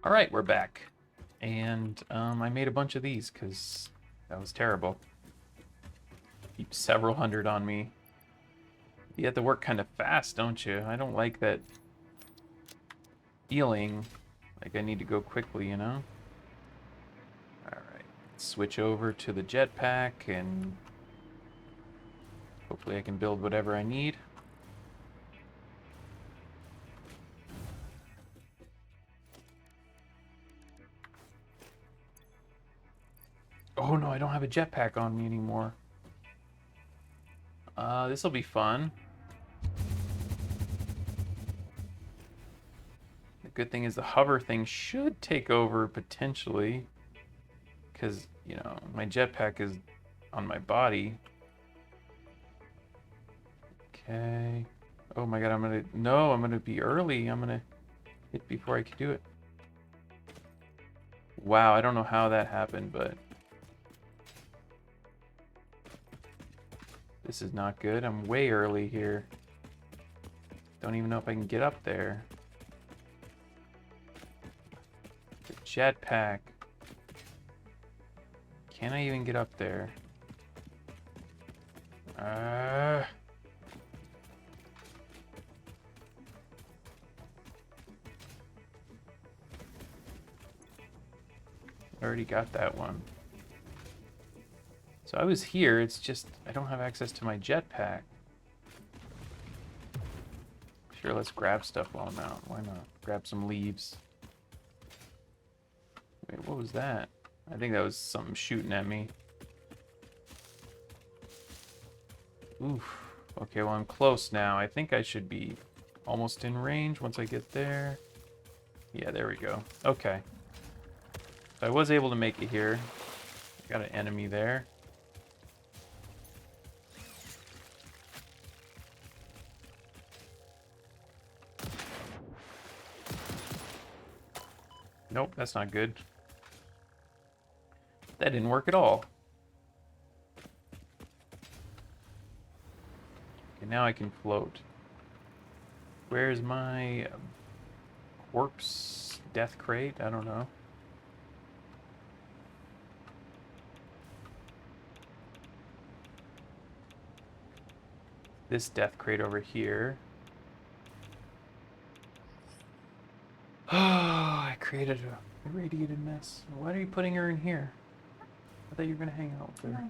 All right, we're back. And I made a bunch of these because that was terrible. Keep several hundred on me. You have to work kind of fast, don't you? I don't like that feeling like I need to go quickly, you know? All right, switch over to the jetpack and hopefully I can build whatever I need. Oh no, I don't have a jetpack on me anymore. This'll be fun. The good thing is the hover thing should take over potentially. Because, you know, my jetpack is on my body. Okay. Oh my god, I'm gonna be early. I'm gonna hit before I can do it. Wow, I don't know how that happened, but this is not good. I'm way early here. Don't even know if I can get up there. The jetpack. Can I even get up there? Already got that one. So I was here, it's just I don't have access to my jetpack. Sure, let's grab stuff while I'm out. Why not? Grab some leaves. Wait, what was that? I think that was something shooting at me. Oof. Okay, well I'm close now. I think I should be almost in range once I get there. Yeah, there we go. Okay. So I was able to make it here. Got an enemy there. Nope, that's not good. That didn't work at all. Okay, now I can float. Where's my corpse death crate? I don't know. This death crate over here. Oh, I created a irradiated mess. Why are you putting her in here? I thought you were gonna hang out with her.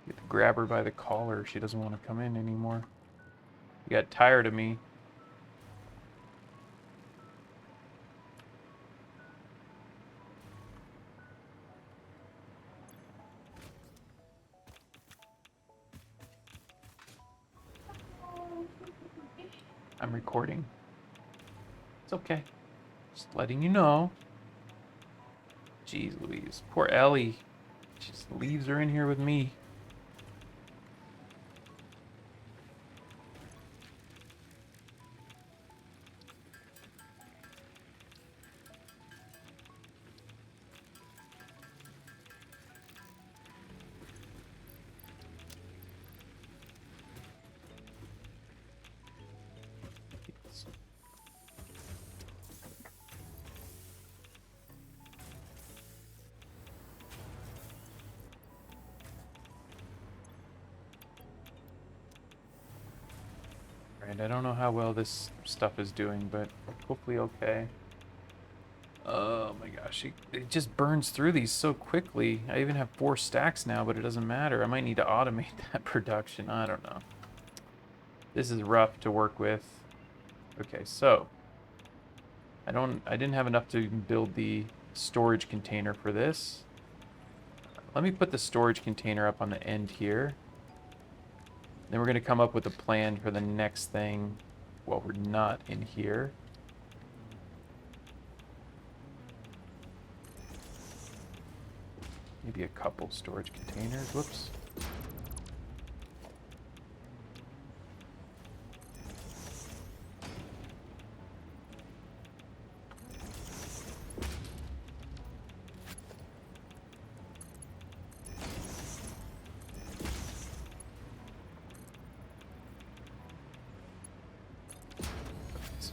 You have to grab her by the collar. She doesn't want to come in anymore. You got tired of me. I'm recording. It's okay. Just letting you know. Jeez Louise. Poor Ellie. She just leaves her in here with me. Right, I don't know how well this stuff is doing, but hopefully okay. Oh my gosh, it just burns through these so quickly. I even have 4 stacks now, but it doesn't matter. I might need to automate that production. I don't know. This is rough to work with. Okay, so I didn't have enough to build the storage container for this. Let me put the storage container up on the end here. Then we're going to come up with a plan for the next thing while we're not in here. Maybe a couple storage containers. Whoops.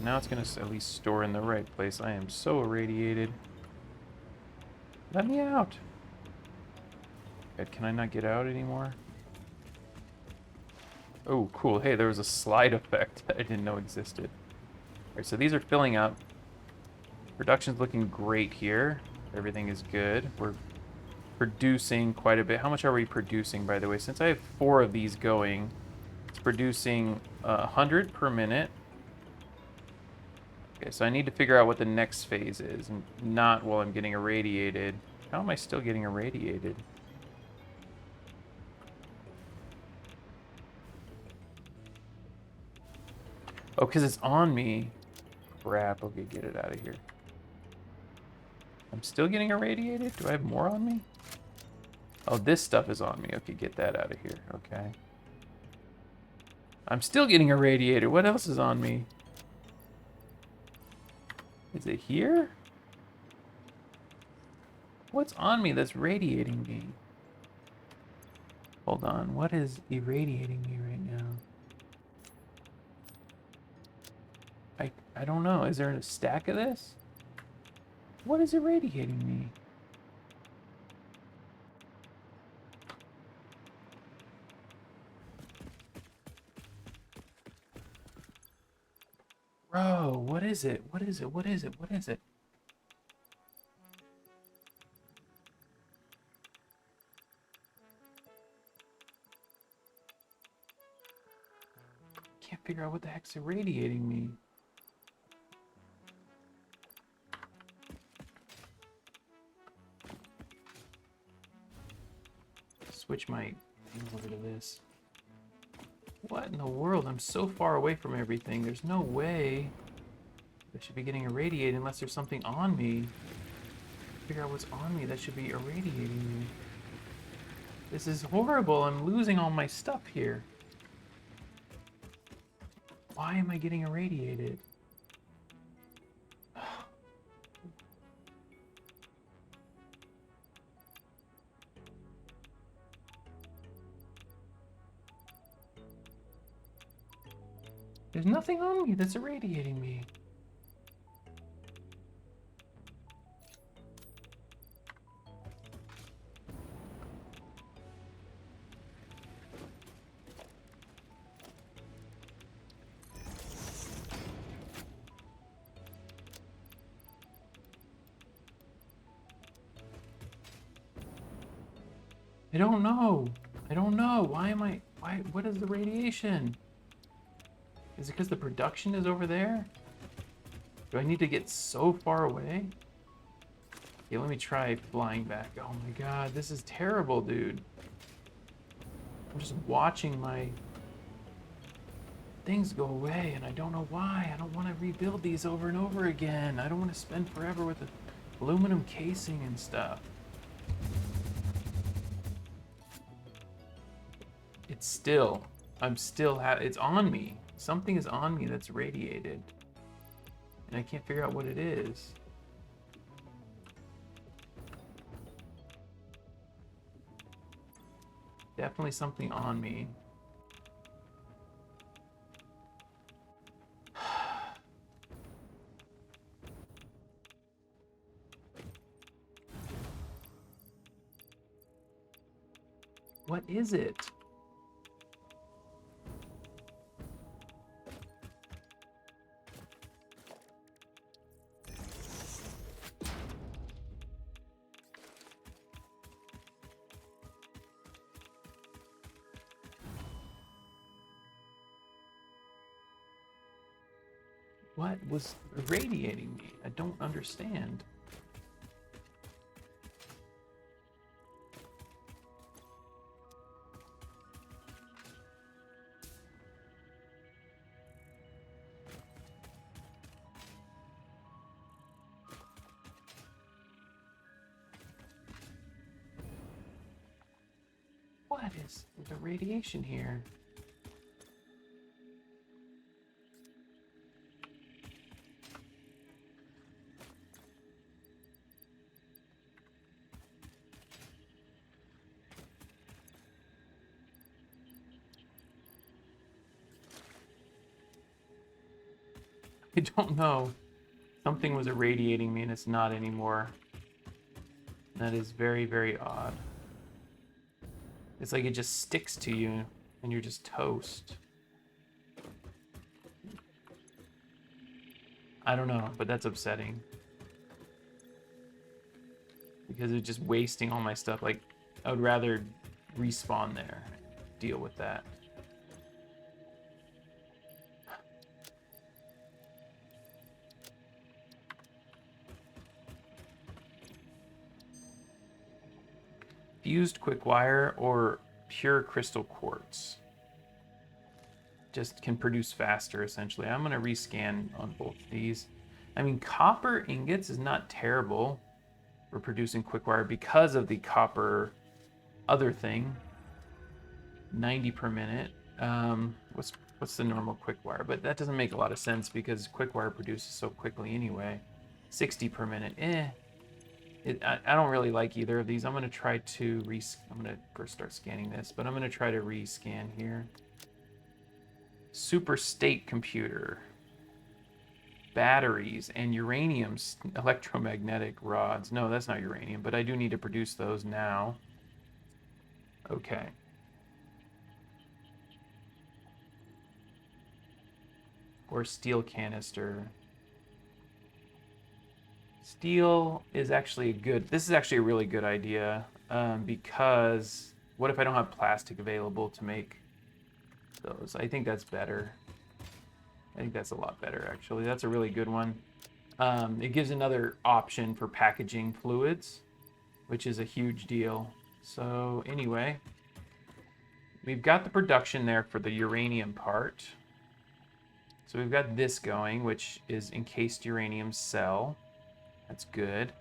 so now it's going to at least store in the right place. I am so irradiated. Let me out. Can I not get out anymore? Oh, cool. Hey, there was a slide effect that I didn't know existed. All right, so these are filling up. Production's looking great here. Everything is good. We're producing quite a bit. How much are we producing, by the way? Since I have 4 of these going, it's producing 100 per minute. Okay, so I need to figure out what the next phase is, and not while I'm getting irradiated. How am I still getting irradiated? Oh, because it's on me. Crap. Okay, get it out of here. I'm still getting irradiated? Do I have more on me? Oh, this stuff is on me. Okay, get that out of here. Okay. I'm still getting irradiated. What else is on me? Is it here? What's on me that's radiating me? Hold on. What is irradiating me right now? I don't know. Is there a stack of this? What is irradiating me? Bro, what is it? What is it? What is it? What is it? Can't figure out what the heck's irradiating me. Switch my things over to this. What in the world? I'm so far away from everything. There's no way I should be getting irradiated unless there's something on me. Figure out what's on me that should be irradiating me. This is horrible. I'm losing all my stuff here. Why am I getting irradiated? There's nothing on me that's irradiating me. I don't know. I don't know. Why am I... Why? What is the radiation? Is it because the production is over there? Do I need to get so far away? Okay, let me try flying back. Oh my god, this is terrible, dude. I'm just watching my things go away, and I don't know why. I don't want to rebuild these over and over again. I don't want to spend forever with the aluminum casing and stuff. It's still... it's on me. Something is on me that's radiated. And I can't figure out what it is. Definitely something on me. What is it? What was irradiating me? I don't understand. What is the radiation here? I don't know. Something was irradiating me and it's not anymore. That is very, very odd. It's like it just sticks to you and you're just toast. I don't know, but that's upsetting. Because it's just wasting all my stuff. Like, I would rather respawn there. Deal with that. Fused quick wire or pure crystal quartz. Just can produce faster, essentially. I'm going to rescan on both of these. I mean, copper ingots is not terrible for producing quick wire because of the copper other thing. 90 per minute. What's the normal quick wire? But that doesn't make a lot of sense because quick wire produces so quickly anyway. 60 per minute. I don't really like either of these. I'm going to try to I'm going to first start scanning this, but I'm going to try to rescan here. Super state computer. Batteries and uranium electromagnetic rods. No, that's not uranium, but I do need to produce those now. Okay. Or steel canister. Steel is actually this is actually a really good idea because what if I don't have plastic available to make those? I think that's better. I think that's a lot better, actually. That's a really good one. It gives another option for packaging fluids, which is a huge deal. So anyway, we've got the production there for the uranium part. So we've got this going, which is encased uranium cell. That's good.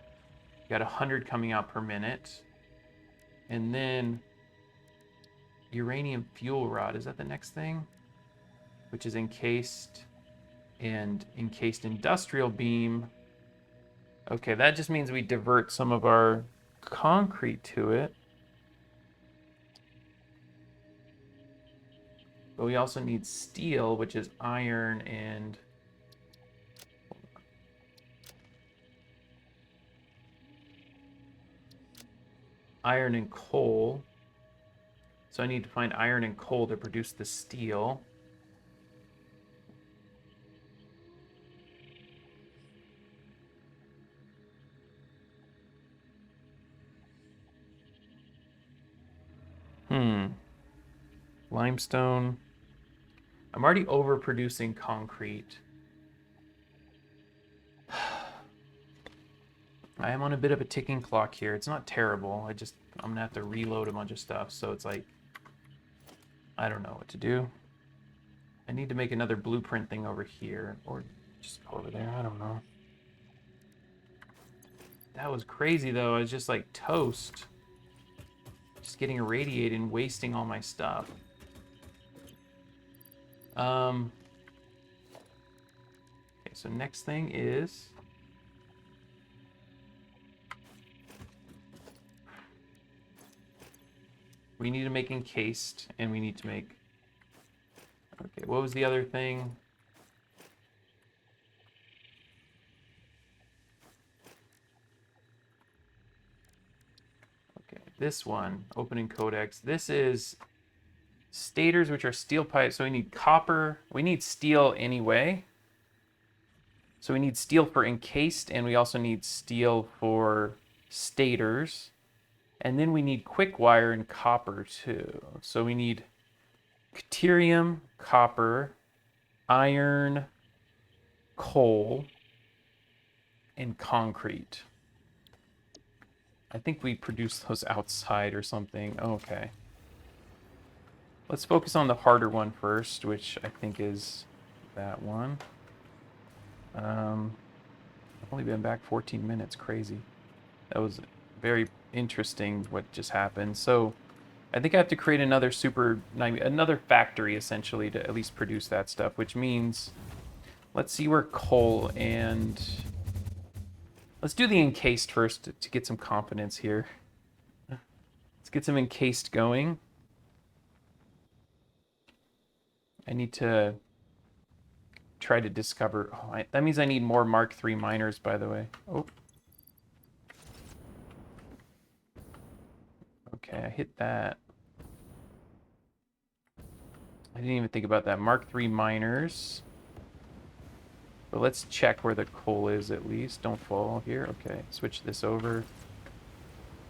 Got 100 coming out per minute. And then uranium fuel rod, is that the next thing? Which is encased and encased industrial beam. Okay, that just means we divert some of our concrete to it. But we also need steel, which is iron and coal. So I need to find iron and coal to produce the steel. Limestone. I'm already overproducing concrete. I am on a bit of a ticking clock here. It's not terrible. I'm gonna have to reload a bunch of stuff. So it's like, I don't know what to do. I need to make another blueprint thing over here or just go over there. I don't know. That was crazy though. I was just like toast. Just getting irradiated and wasting all my stuff. Okay, so next thing is we need to make encased and we need to make, okay, what was the other thing? Okay, this one, opening codex. This is stators, which are steel pipes. So we need copper. We need steel anyway. So we need steel for encased, and we also need steel for stators. And then we need quick wire and copper too. So we need deuterium, copper, iron, coal, and concrete. I think we produce those outside or something. Okay. Let's focus on the harder one first, which I think is that one. I've only been back 14 minutes. Crazy. That was very interesting what just happened. So I think I have to create another factory essentially to at least produce that stuff, which means let's see where coal and let's do the encased first to get some confidence here. Let's get some encased going. I need to try to discover... Oh, that means I need more Mark III miners, by the way. Oh. Okay, I hit that. I didn't even think about that. Mark III miners. But let's check where the coal is at least. Don't fall here. Okay, switch this over.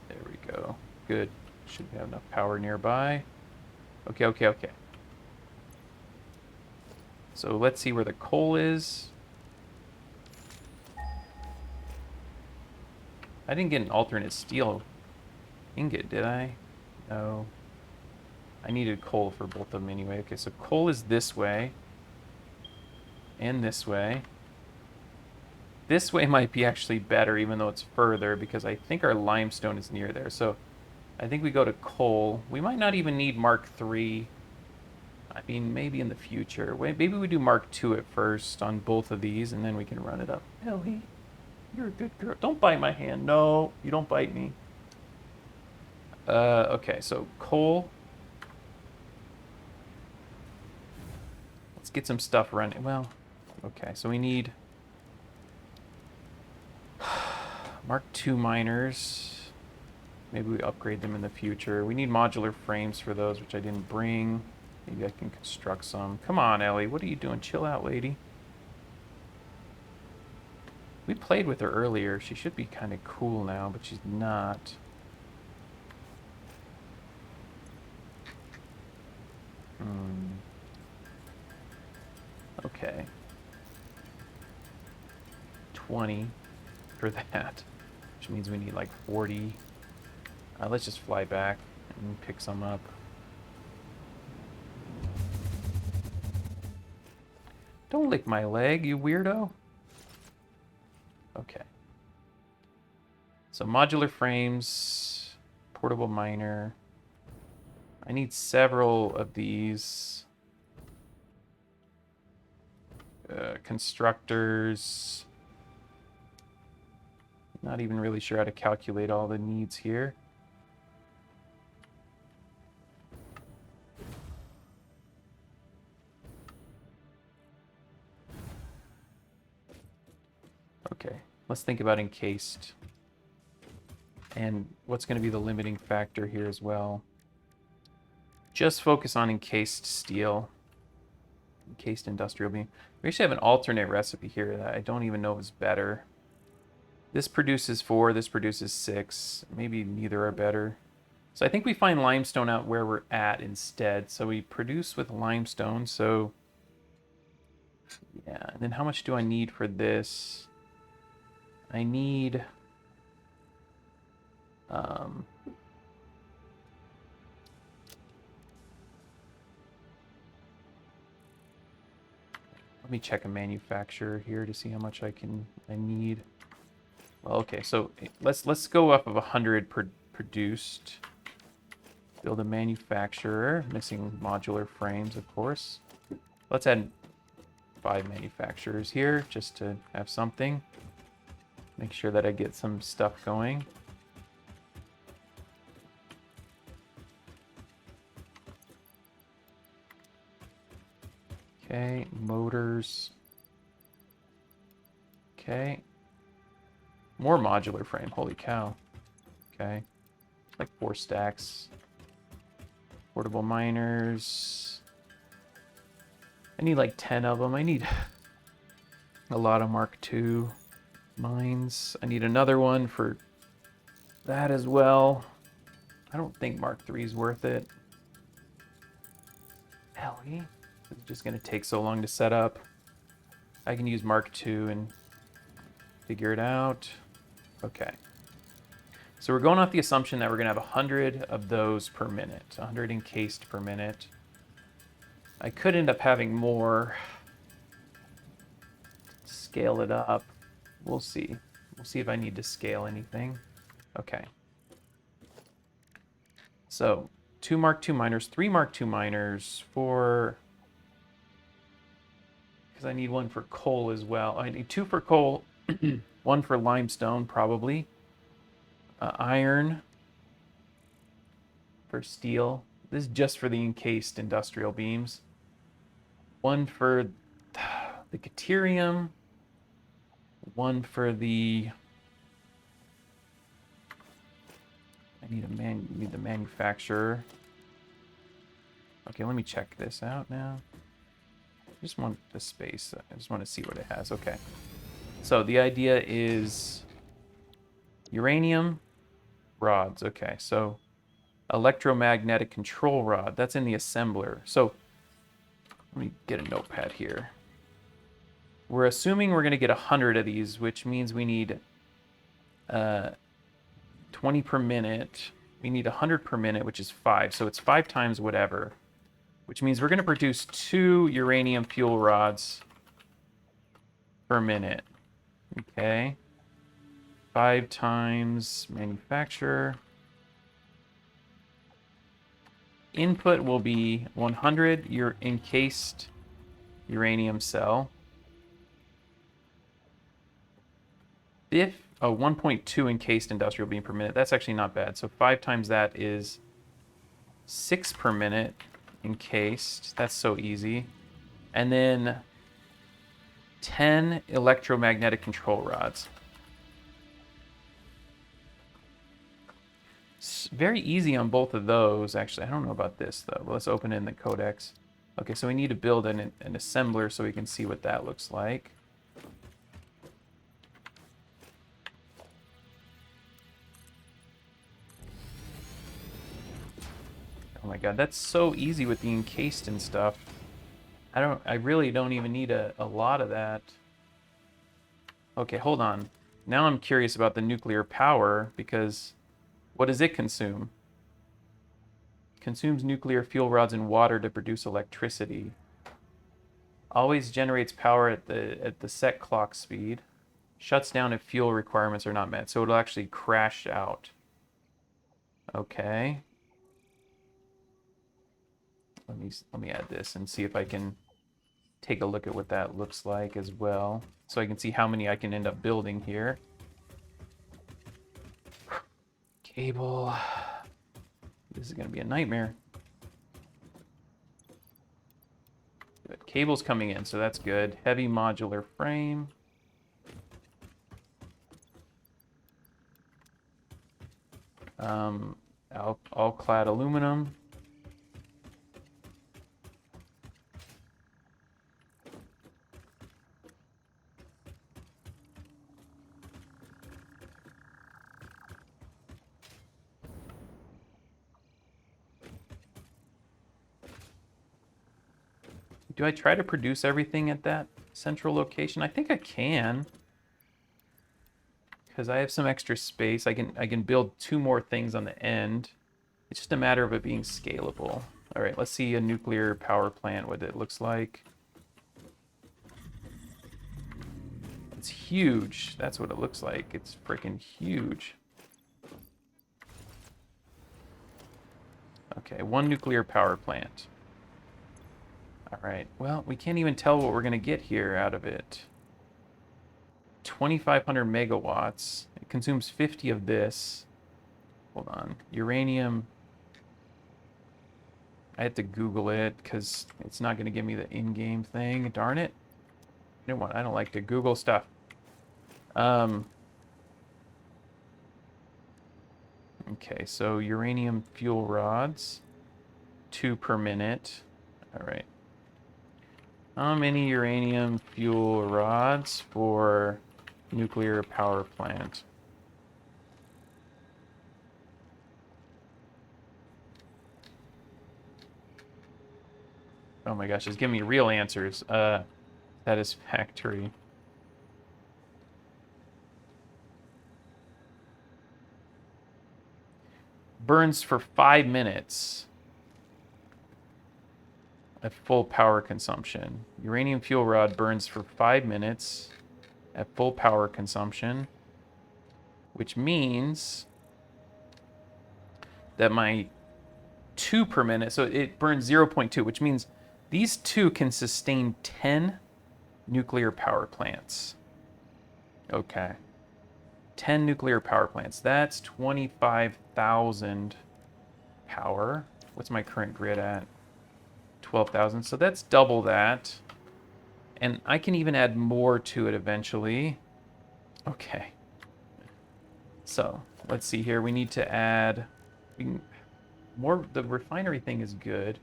There we go. Good. Should have enough power nearby. Okay, okay, okay. So let's see where the coal is. I didn't get an alternate steel ingot, did I? No. I needed coal for both of them anyway. Okay, so coal is this way. And this way. This way might be actually better, even though it's further, because I think our limestone is near there. So I think we go to coal. We might not even need Mark III. I mean, maybe in the future. Maybe we do Mark II at first on both of these, and then we can run it up. Ellie, you're a good girl. Don't bite my hand. No, you don't bite me. Okay, so coal. Let's get some stuff running. Well, okay, so we need Mark II miners. Maybe we upgrade them in the future. We need modular frames for those, which I didn't bring. Maybe I can construct some. Come on, Ellie. What are you doing? Chill out, lady. We played with her earlier. She should be kind of cool now, but she's not. Okay. 20 for that, which means we need like 40. Let's just fly back and pick some up. Don't lick my leg, you weirdo. Okay. So modular frames, portable miner. I need several of these. Constructors. Not even really sure how to calculate all the needs here. Okay, let's think about encased. And what's going to be the limiting factor here as well. Just focus on encased steel. Encased industrial beam. We actually have an alternate recipe here that I don't even know is better. This produces 4, this produces 6. Maybe neither are better. So I think we find limestone out where we're at instead. So we produce with limestone. So yeah, and then how much do I need for this? I need... let me check a manufacturer here to see how much I need. Well, okay, so let's go up of 100 produced. Build a manufacturer, missing modular frames, of course. Let's add 5 manufacturers here just to have something. Make sure that I get some stuff going. Okay, motors. Okay. More modular frame, holy cow. Okay. Like 4 stacks. Portable miners. I need like 10 of them. I need a lot of Mark II mines. I need another one for that as well. I don't think Mark III is worth it. Ellie? It's just going to take so long to set up. I can use Mark II and figure it out. Okay. So we're going off the assumption that we're going to have 100 of those per minute. 100 encased per minute. I could end up having more. Scale it up. We'll see. We'll see if I need to scale anything. Okay. So 2 Mark II miners, 3 Mark II miners, 4... because I need one for coal as well. I need 2 for coal, 1 for limestone, probably. Iron for steel. This is just for the encased industrial beams. 1 for the deuterium, one for the... I need the manufacturer. Okay, let me check this out now. I just want the space. I just want to see what it has. Okay. So the idea is uranium rods. Okay, so electromagnetic control rod. That's in the assembler. So let me get a notepad here. We're assuming we're going to get 100 of these, which means we need 20 per minute. We need 100 per minute, which is 5. So it's 5 times whatever, which means we're going to produce 2 uranium fuel rods per minute. Okay. 5 times manufacturer. Input will be 100 your encased uranium cell. 1.2 encased industrial beam per minute. That's actually not bad. So 5 times that is 6 per minute encased. That's so easy. And then 10 electromagnetic control rods. It's very easy on both of those, actually. I don't know about this, though. Let's open it in the codex. Okay, so we need to build an assembler so we can see what that looks like. Oh my god, that's so easy with the encased and stuff. I really don't even need a lot of that. Okay, hold on. Now I'm curious about the nuclear power, because what does it consume? Consumes nuclear fuel rods and water to produce electricity. Always generates power at the set clock speed. Shuts down if fuel requirements are not met. So it'll actually crash out. Okay. Let me add this and see if I can take a look at what that looks like as well, so I can see how many I can end up building here. Cable. This is going to be a nightmare. Good. Cable's coming in, so that's good. Heavy modular frame. All clad aluminum. Do I try to produce everything at that central location? I think I can, because I have some extra space. I can build 2 more things on the end. It's just a matter of it being scalable. All right, let's see a nuclear power plant, what it looks like. It's huge. That's what it looks like. It's freaking huge. Okay, 1 nuclear power plant. All right, well, we can't even tell what we're going to get here out of it. 2,500 megawatts. It consumes 50 of this. Hold on. Uranium. I had to Google it because it's not going to give me the in-game thing. Darn it. I don't like to Google stuff. Okay, so uranium fuel rods. 2 per minute. All right. How many uranium fuel rods for nuclear power plant? Oh my gosh, it's giving me real answers. Satisfactory. Burns for 5 minutes at full power consumption. Uranium fuel rod burns for 5 minutes at full power consumption, which means that my 2 per minute, so it burns 0.2, which means these 2 can sustain 10 nuclear power plants. Okay. 10 nuclear power plants. That's 25,000 power. What's my current grid at? 12,000. So that's double that. And I can even add more to it eventually. Okay. So, let's see here. We need to add... more... The refinery thing is good,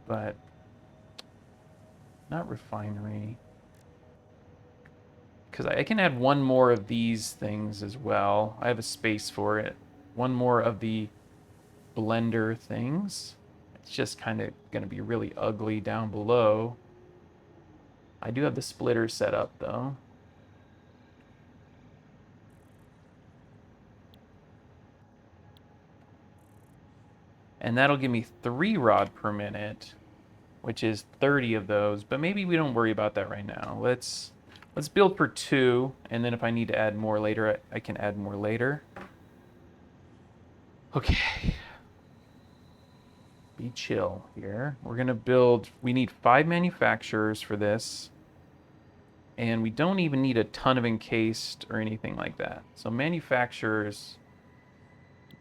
but... Not refinery. Because I can add one more of these things as well. I have a space for it. One more of the blender things. It's just kind of going to be really ugly down below. I do have the splitter set up, though. And that'll give me 3 rod per minute, which is 30 of those. But maybe we don't worry about that right now. Let's build for 2, and then if I need to add more later, I can add more later. Okay. Be chill here. We're going to build... We need 5 manufacturers for this. And we don't even need a ton of encased or anything like that. So manufacturers...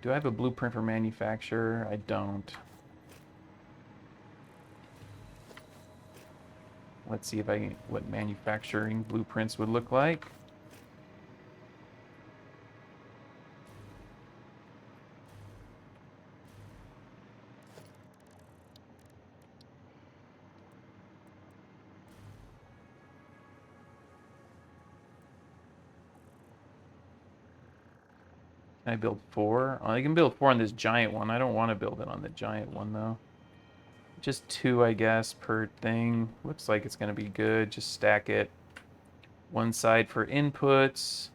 Do I have a blueprint for manufacturer? I don't. Let's see if what manufacturing blueprints would look like. Can I build 4? Oh, I can build 4 on this giant one. I don't want to build it on the giant one, though. Just 2, I guess, per thing. Looks like it's going to be good. Just stack it. One side for inputs.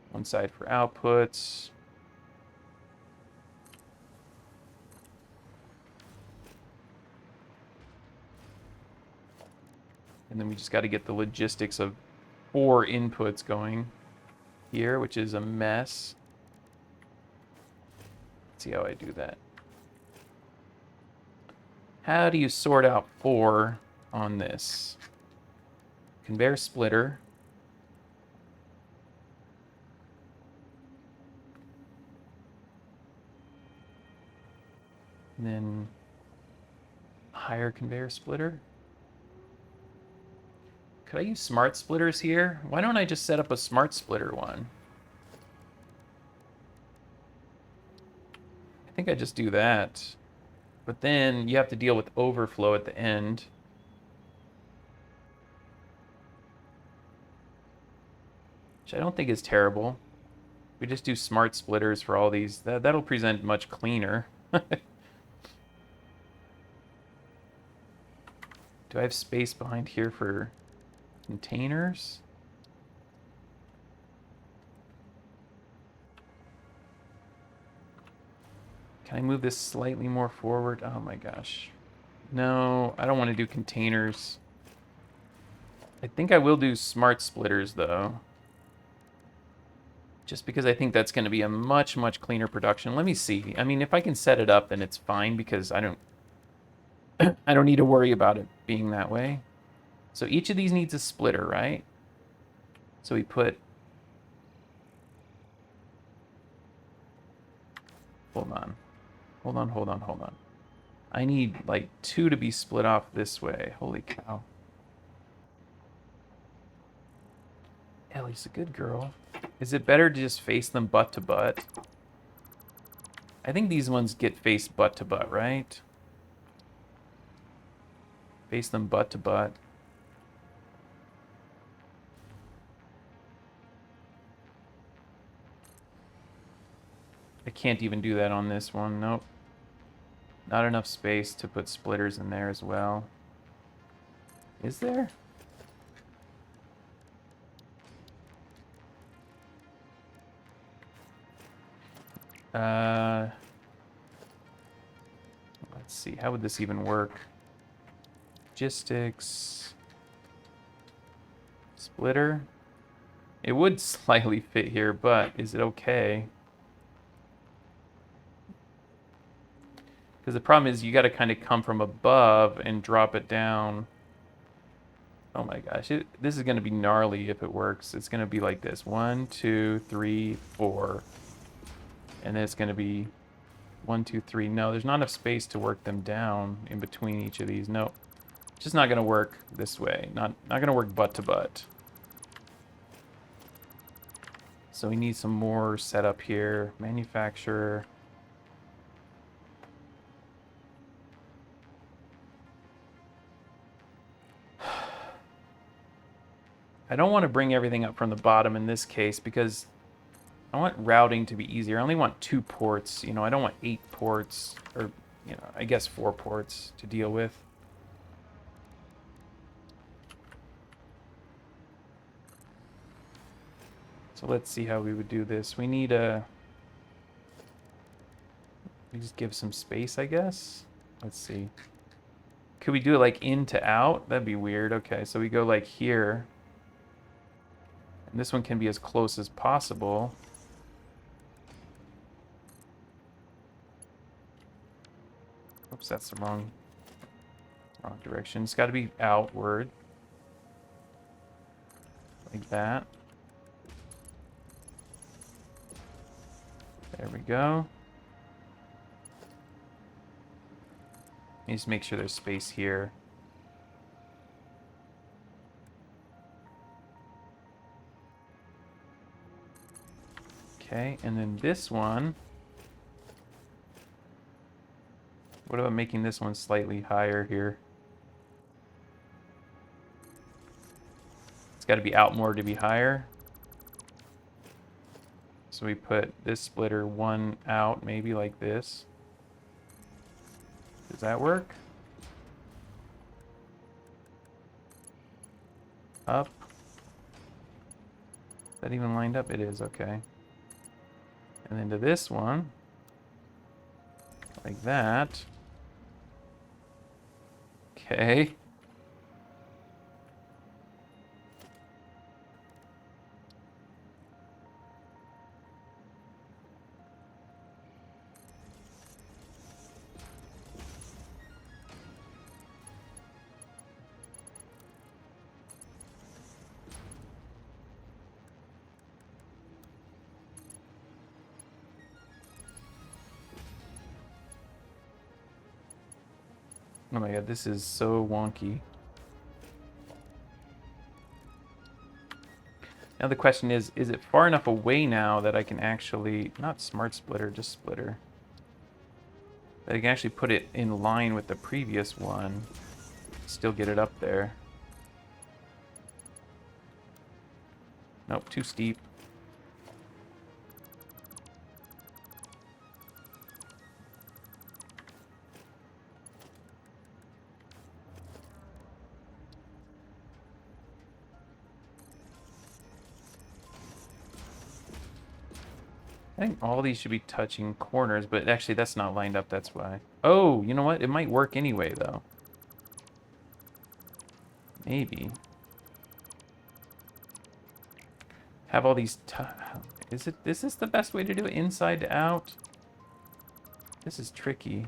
One side for outputs. And then we just got to get the logistics of 4 inputs going here, which is a mess. Let's see how I do that. How do you sort out 4 on this? Conveyor splitter. And then higher conveyor splitter. Could I use smart splitters here? Why don't I just set up a smart splitter one? I think I just do that. But then you have to deal with overflow at the end. Which I don't think is terrible. We just do smart splitters for all these. That'll present much cleaner. Do I have space behind here for containers? Can I move this slightly more forward? Oh my gosh. No, I don't want to do containers. I think I will do smart splitters, though. Just because I think that's going to be a much, much cleaner production. Let me see. I mean, if I can set it up, then it's fine, because I don't I don't need to worry about it being that way. So each of these needs a splitter, right? So we put... Hold on. Hold on, hold on, hold on. I need, like, 2 to be split off this way. Holy cow. Ellie's a good girl. Is it better to just face them butt to butt? I think these ones get faced butt to butt, right? Face them butt to butt. I can't even do that on this one. Nope. Not enough space to put splitters in there as well. Is there? Let's see. How would this even work? Logistics. Splitter. It would slightly fit here, but is it okay? Because the problem is you got to kind of come from above and drop it down. Oh my gosh. This is going to be gnarly if it works. It's going to be like this. 1, 2, 3, 4. And then it's going to be 1, 2, 3. No, there's not enough space to work them down in between each of these. Nope. Just not gonna work this way. Not gonna work butt to butt. So we need some more setup here. Manufacturer. I don't want to bring everything up from the bottom in this case because I want routing to be easier. I only want 2 ports. You know, I don't want 8 ports or, you know, I guess 4 ports to deal with. So let's see how we would do this. We need a... We just give some space, I guess. Let's see. Could we do it like in to out? That'd be weird. Okay, so we go like here. And this one can be as close as possible. Oops, that's the wrong direction. It's got to be outward. Like that. There we go. Just make sure there's space here. Okay, and then this one. What about making this one slightly higher here? It's got to be out more to be higher. So we put this splitter 1 out, maybe like this. Does that work? Up. Is that even lined up? It is, okay. And then to this one. Like that. Okay. Oh my god, this is so wonky. Now the question is it far enough away now that I can actually, not smart splitter, just splitter, that I can actually put it in line with the previous one, still get it up there. Nope, too steep. I think all these should be touching corners, but actually that's not lined up, that's why. Oh, you know what? It might work anyway, though. Maybe. Have all these... Is this the best way to do it? Inside to out? This is tricky.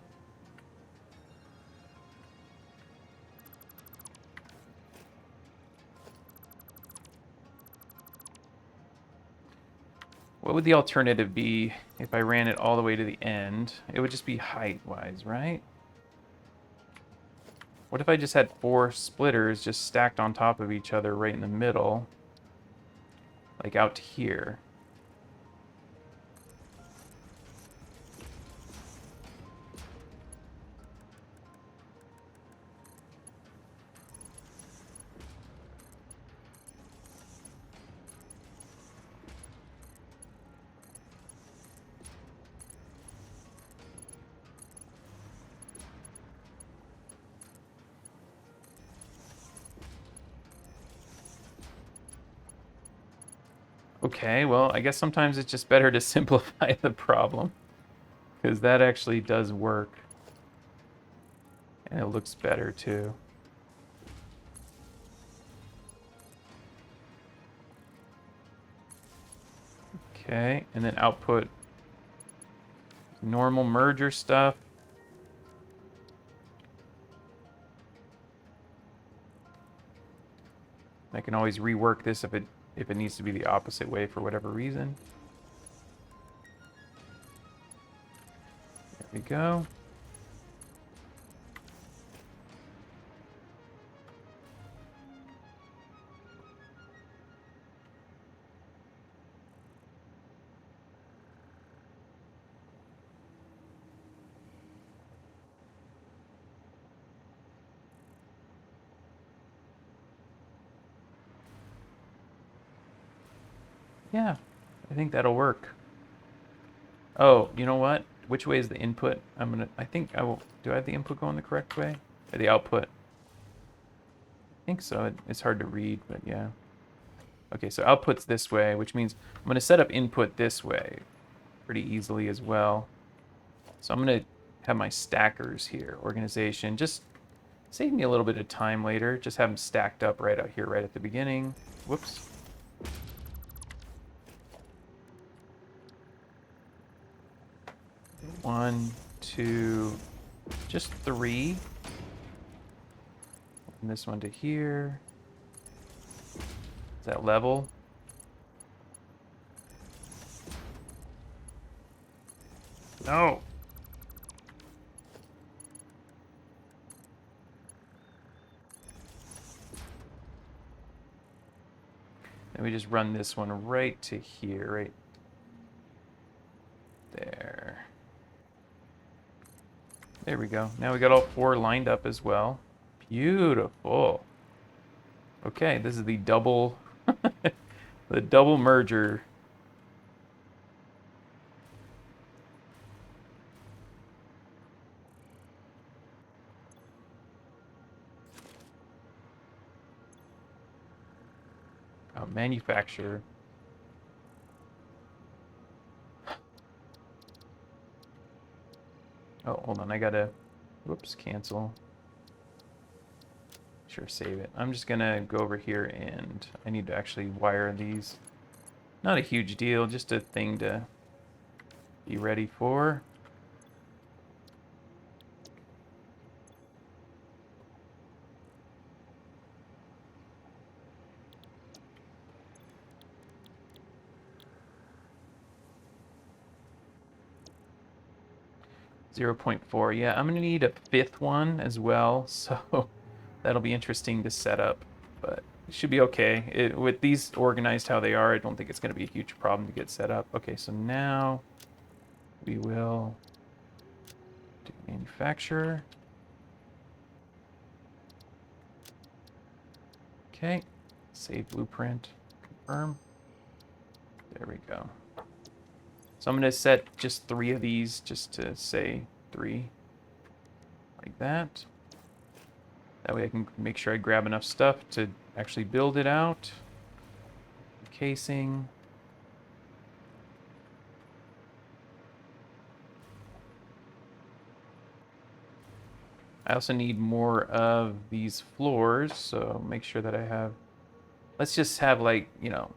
What would the alternative be if I ran it all the way to the end? It would just be height-wise, right? What if I just had 4 splitters just stacked on top of each other right in the middle? Like out to here. Okay, well, I guess sometimes it's just better to simplify the problem, because that actually does work. And it looks better, too. Okay, and then output normal merger stuff. I can always rework this if it needs to be the opposite way for whatever reason. There we go. Yeah, I think that'll work. Oh, you know what? Which way is the input? I think I will, do I have the input going the correct way? Or the output? I think so. It's hard to read, but yeah. Okay, so output's this way, which means I'm going to set up input this way pretty easily as well. So I'm going to have my stackers here, organization. Just save me a little bit of time later. Just have them stacked up right out here, right at the beginning. Whoops. One, two, just three. And this one to here. Is that level? No. Then we just run this one right to here, right there. There we go. Now we got all four lined up as well. Beautiful. Okay, this is the double, the double merger. Manufacturer. Oh, hold on. I gotta, whoops, cancel. Sure, save it. I'm just gonna go over here and I need to actually wire these. Not a huge deal, just a thing to be ready for. .4. Yeah, I'm gonna need a fifth one as well, so that'll be interesting to set up, but it should be okay. With these organized how they are, I don't think it's gonna be a huge problem to get set up. Okay, so now we will do manufacturer. Okay, save blueprint, confirm. There we go. So I'm going to set just 3 of these just to say 3, like that. That way I can make sure I grab enough stuff to actually build it out. Casing. I also need more of these floors, so make sure that I have, let's just have like, you know,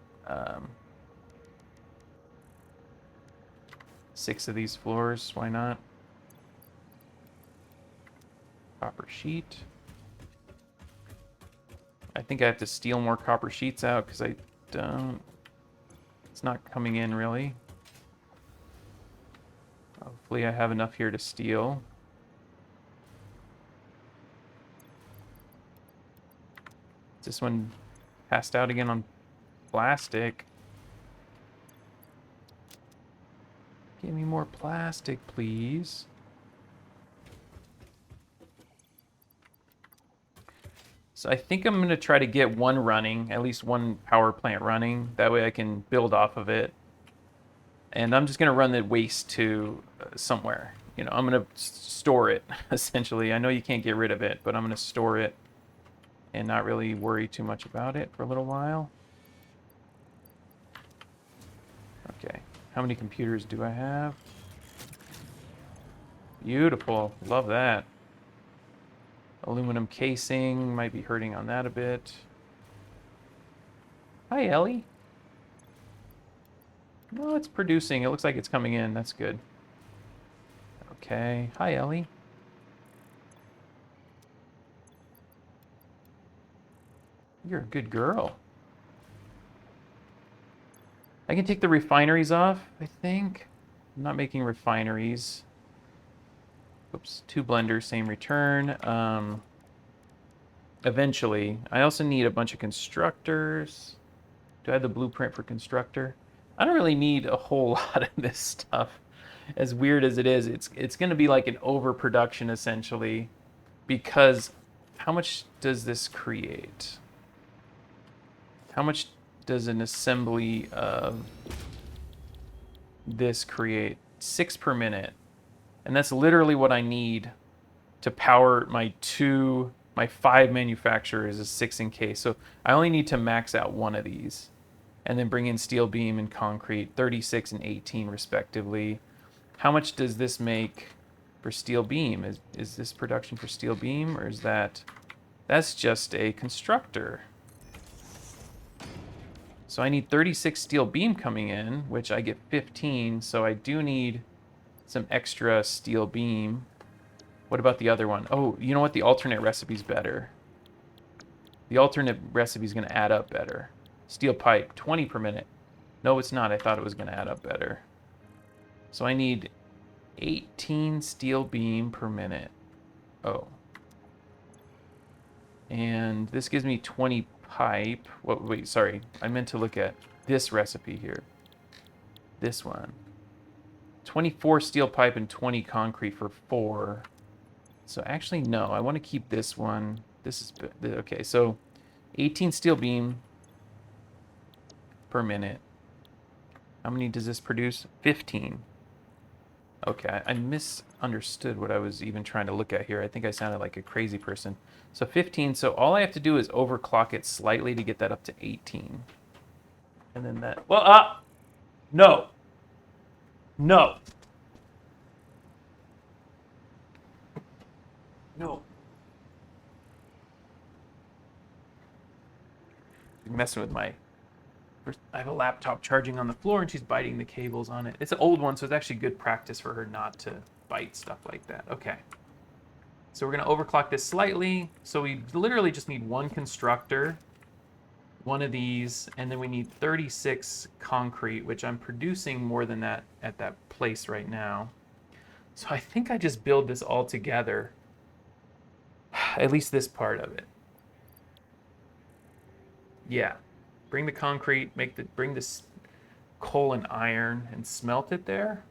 6 of these floors, why not? Copper sheet. I think I have to steal more copper sheets out because I don't, it's not coming in really. Hopefully I have enough here to steal. Is this one passed out again on plastic? Give me more plastic, please. So I think I'm going to try to get one running, at least one power plant running. That way I can build off of it. And I'm just going to run the waste to somewhere. You know, I'm going to store it, essentially. I know you can't get rid of it, but I'm going to store it and not really worry too much about it for a little while. Okay. How many computers do I have? Beautiful. Love that. Aluminum casing. Might be hurting on that a bit. Hi, Ellie. No, it's producing. It looks like it's coming in. That's good. Okay. Hi, Ellie. You're a good girl. I can take the refineries off, I think. I'm not making refineries. Oops, 2 blenders, same return. Eventually. I also need a bunch of constructors. Do I have the blueprint for constructor? I don't really need a whole lot of this stuff. As weird as it is, it's going to be like an overproduction essentially, because how much does this create? How much does an assembly of this create? 6 per minute. And that's literally what I need to power my 5 manufacturers is 6 in case. So I only need to max out one of these. And then bring in steel beam and concrete, 36 and 18 respectively. How much does this make for steel beam? Is this production for steel beam, or is that's just a constructor? So I need 36 steel beam coming in, which I get 15, so I do need some extra steel beam. What about the other one? Oh, you know what? The alternate recipe's better. The alternate recipe is going to add up better. Steel pipe, 20 per minute. No, it's not. I thought it was going to add up better. So I need 18 steel beam per minute. Oh. And this gives me 20 pipe. Wait, sorry. I meant to look at this recipe here. This one. 24 steel pipe and 20 concrete for 4. So actually, no. I want to keep this one. This is... Okay, so 18 steel beam per minute. How many does this produce? 15. Okay, I misunderstood what I was even trying to look at here. I think I sounded like a crazy person. So 15, so all I have to do is overclock it slightly to get that up to 18. And then that, well, no. No. No. You're messing with my, I have a laptop charging on the floor and she's biting the cables on it. It's an old one, so it's actually good practice for her not to bite stuff like that. Okay. So we're going to overclock this slightly. So we literally just need one constructor, one of these, and then we need 36 concrete, which I'm producing more than that at that place right now. So I think I just build this all together, at least this part of it. Yeah. Bring the concrete, bring this coal and iron and smelt it there.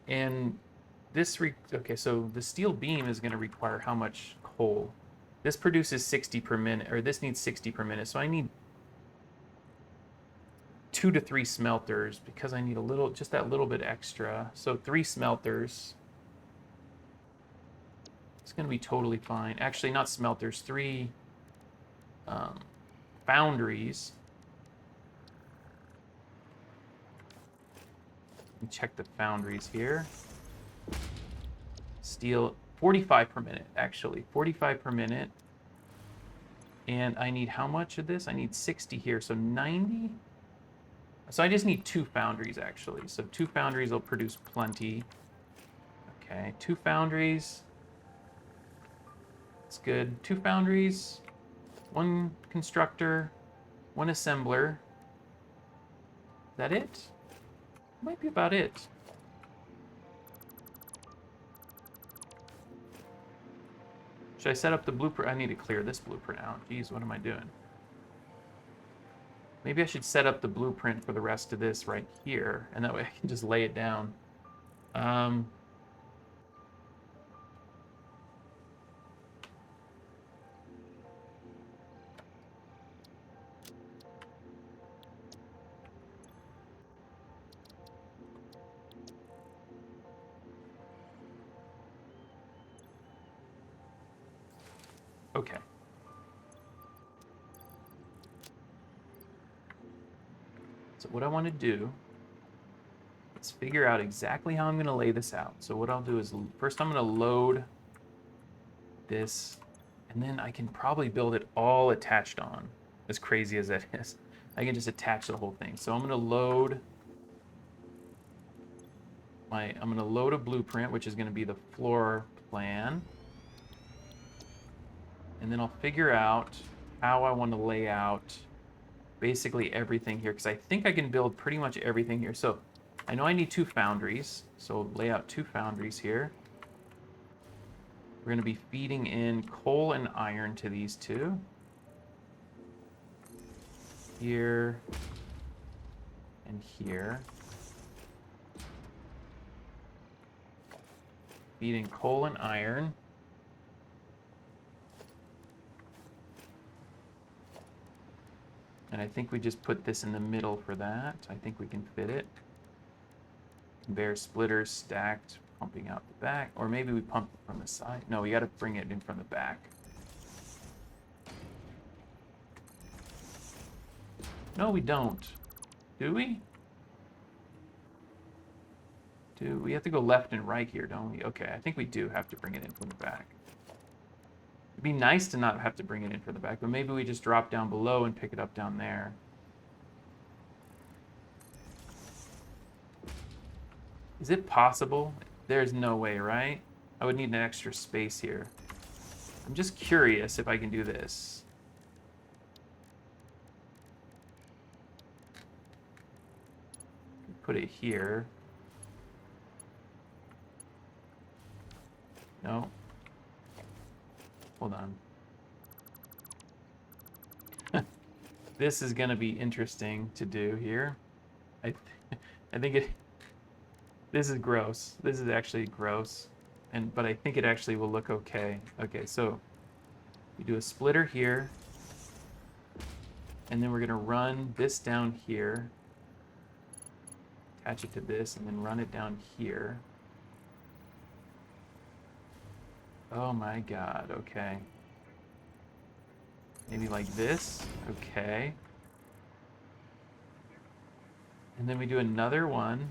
And this, okay, so the steel beam is going to require how much coal? This produces 60 per minute, or this needs 60 per minute. So I need 2 to 3 smelters because I need just that little bit extra. So 3 smelters. It's going to be totally fine. Actually, not smelters, 3 foundries. Let me check the foundries here. Steel, 45 per minute, actually. 45 per minute. And I need how much of this? I need 60 here, so 90? So I just need 2 foundries, actually. So 2 foundries will produce plenty. Okay, 2 foundries. That's good. 2 foundries, 1 constructor, 1 assembler. Is that it? Might be about it. Should I set up the blueprint? I need to clear this blueprint out. Jeez, what am I doing? Maybe I should set up the blueprint for the rest of this right here, and that way I can just lay it down. Okay. So what I want to do is figure out exactly how I'm going to lay this out. So what I'll do is first I'm going to load this, and then I can probably build it all attached on, as crazy as that is. I can just attach the whole thing. So I'm going to load a blueprint, which is going to be the floor plan. And then I'll figure out how I want to lay out basically everything here, because I think I can build pretty much everything here. So I know I need 2 foundries, so lay out 2 foundries here. We're going to be feeding in coal and iron to these 2. Here and here. Feeding coal and iron. And I think we just put this in the middle for that. I think we can fit it. Conveyor splitters stacked, pumping out the back. Or maybe we pump it from the side. No, we got to bring it in from the back. No, we don't. Do we? We have to go left and right here, don't we? Okay, I think we do have to bring it in from the back. It'd be nice to not have to bring it in from the back, but maybe we just drop down below and pick it up down there. Is it possible? There's no way, right? I would need an extra space here. I'm just curious if I can do this. Put it here. No. Hold on. This is going to be interesting to do here. I think it... This is gross. This is actually gross. But I think it actually will look okay. Okay, so we do a splitter here. And then we're going to run this down here. Attach it to this and then run it down here. Oh my god, okay. Maybe like this. Okay. And then we do another one.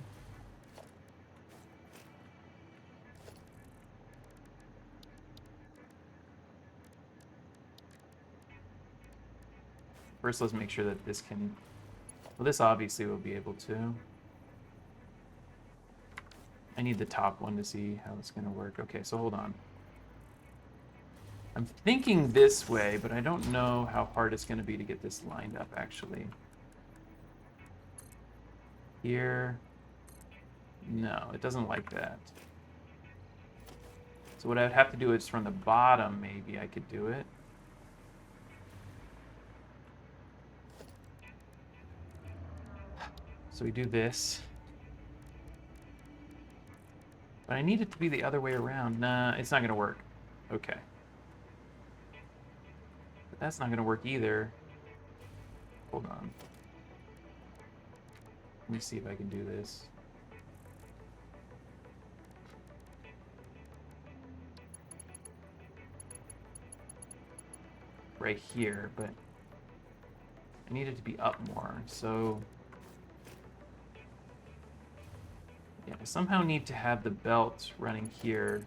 First, let's make sure that this can... Well, this obviously will be able to. I need the top one to see how it's going to work. Okay, so hold on. I'm thinking this way, but I don't know how hard it's going to be to get this lined up, actually. Here. No, it doesn't like that. So what I'd have to do is from the bottom, maybe I could do it. So we do this. But I need it to be the other way around. Nah, it's not going to work. Okay. But that's not going to work either. Hold on. Let me see if I can do this. Right here, but I need it to be up more, so... Yeah, I somehow need to have the belt running here.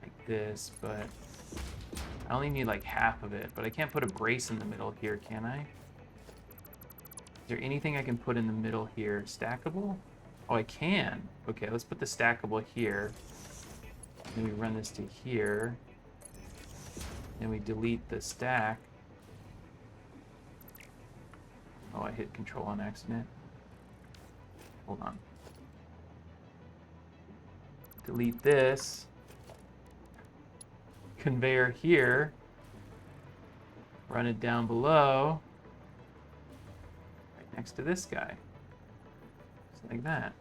Like this, but... I only need like half of it, but I can't put a brace in the middle here, can I? Is there anything I can put in the middle here? Stackable? Oh, I can. Okay, let's put the stackable here. Then we run this to here. Then we delete the stack. Oh, I hit control on accident. Hold on. Delete this. Conveyor here. Run it down below. Right next to this guy. Just like that.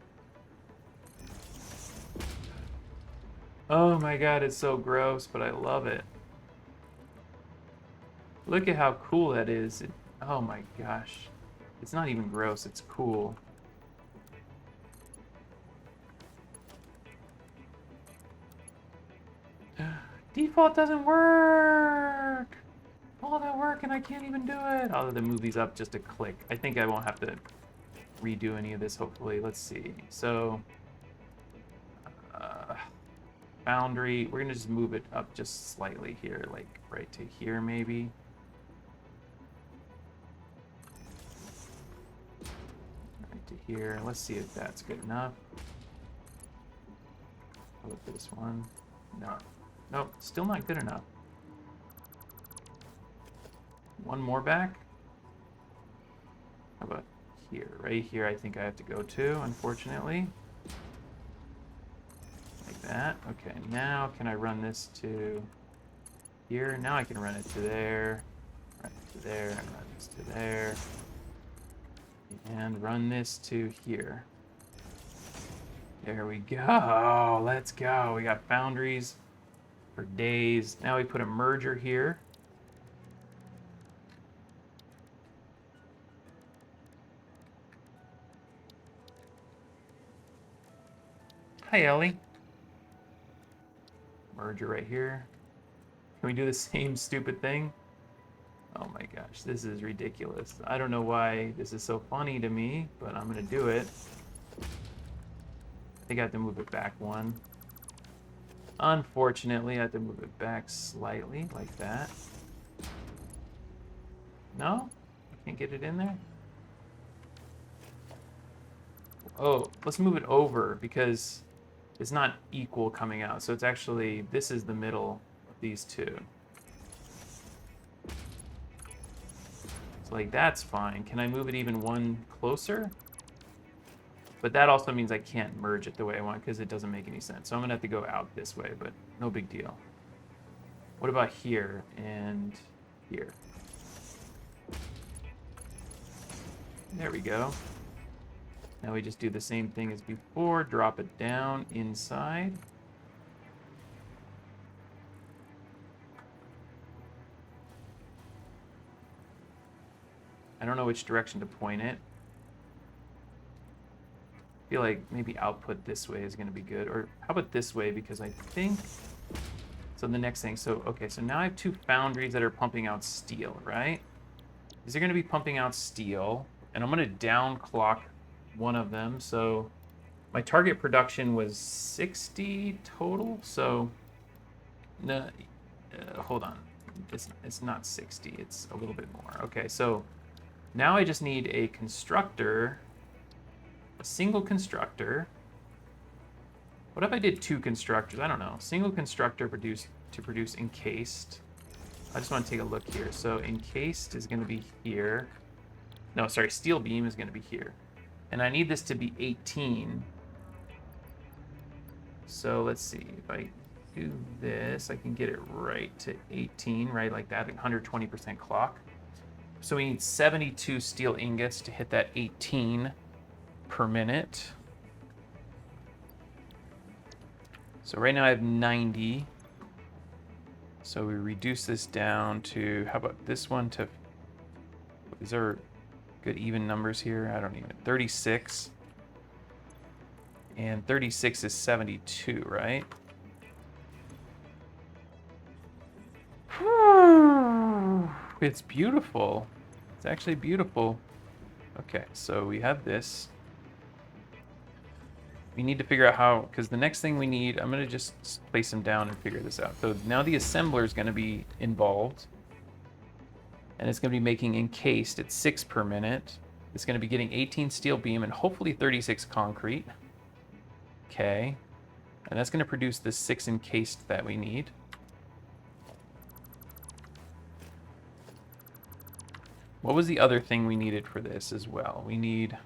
Oh my god, it's so gross, but I love it. Look at how cool that is. Oh my gosh. It's not even gross, it's cool. Default doesn't work! All that work and I can't even do it! Oh, the movie's up just a click. I think I won't have to redo any of this, hopefully. Let's see. So, boundary, we're gonna just move it up just slightly here, like right to here maybe. Right to here. Let's see if that's good enough. How about this one? No. Nope, still not good enough. One more back. How about here? Right here I think I have to go to, unfortunately. Like that. Okay, now can I run this to here? Now I can run it to there. Run it to there, and run this to there. And run this to here. There we go. Let's go. We got boundaries for days. Now we put a merger here. Hi, Ellie. Merger right here. Can we do the same stupid thing? Oh my gosh, this is ridiculous. I don't know why this is so funny to me, but I'm gonna do it. I think I have to move it back one. Unfortunately, I have to move it back slightly, like that. No? I can't get it in there? Oh, let's move it over because it's not equal coming out. So it's actually, this is the middle of these two. So like that's fine. Can I move it even one closer? But that also means I can't merge it the way I want because it doesn't make any sense. So I'm gonna have to go out this way, but no big deal. What about here and here? There we go. Now we just do the same thing as before, drop it down inside. I don't know which direction to point it. I feel like maybe output this way is going to be good. Or how about this way? Because I think... So the next thing, so okay, so now I have two foundries that are pumping out steel, right? These are going to be pumping out steel, and I'm going to down clock one of them. So my target production was 60 total. So no, hold on, it's not 60. It's a little bit more. Okay, so now I just need a constructor, a single constructor. What if I did two constructors? I don't know. Single constructor to produce encased. I just want to take a look here. So encased is going to be here. No, sorry, steel beam is going to be here. And I need this to be 18. So let's see. If I do this, I can get it right to 18, right like that, 120% clock. So we need 72 steel ingots to hit that 18 per minute. So right now I have 90. So we reduce this down to, how about this one to, is there good even numbers here? I don't even, 36. And 36 is 72, right? It's beautiful. It's actually beautiful. Okay, so we have this. We need to figure out how, because the next thing we need, I'm going to just place them down and figure this out. So now the assembler is going to be involved. And it's going to be making encased at 6 per minute. It's going to be getting 18 steel beam and hopefully 36 concrete. Okay. And that's going to produce the 6 encased that we need. What was the other thing we needed for this as well? We need...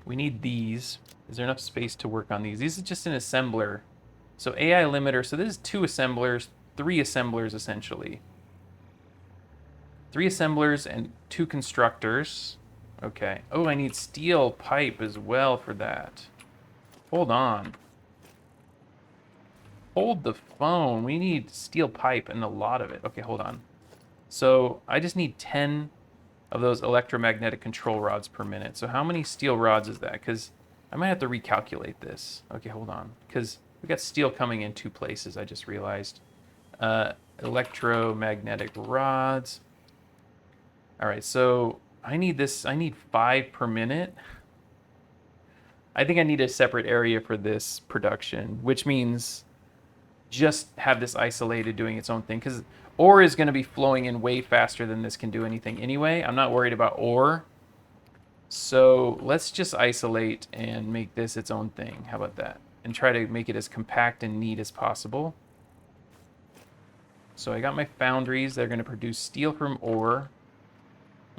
We need these. Is there enough space to work on these? These is just an assembler. So AI limiter. So this is 2 assemblers, 3 assemblers essentially. 3 assemblers and 2 constructors. Okay. Oh, I need steel pipe as well for that. Hold on. Hold the phone. We need steel pipe and a lot of it. Okay, hold on. So I just need 10 of those electromagnetic control rods per minute. So how many steel rods is that? Because I might have to recalculate this. Okay, hold on. Because we got steel coming in 2 places, I just realized. Electromagnetic rods. All right, so I need this. I need 5 per minute. I think I need a separate area for this production, which means just have this isolated doing its own thing. Because ore is going to be flowing in way faster than this can do anything anyway. I'm not worried about ore. So let's just isolate and make this its own thing. How about that? And try to make it as compact and neat as possible. So I got my foundries. They're going to produce steel from ore.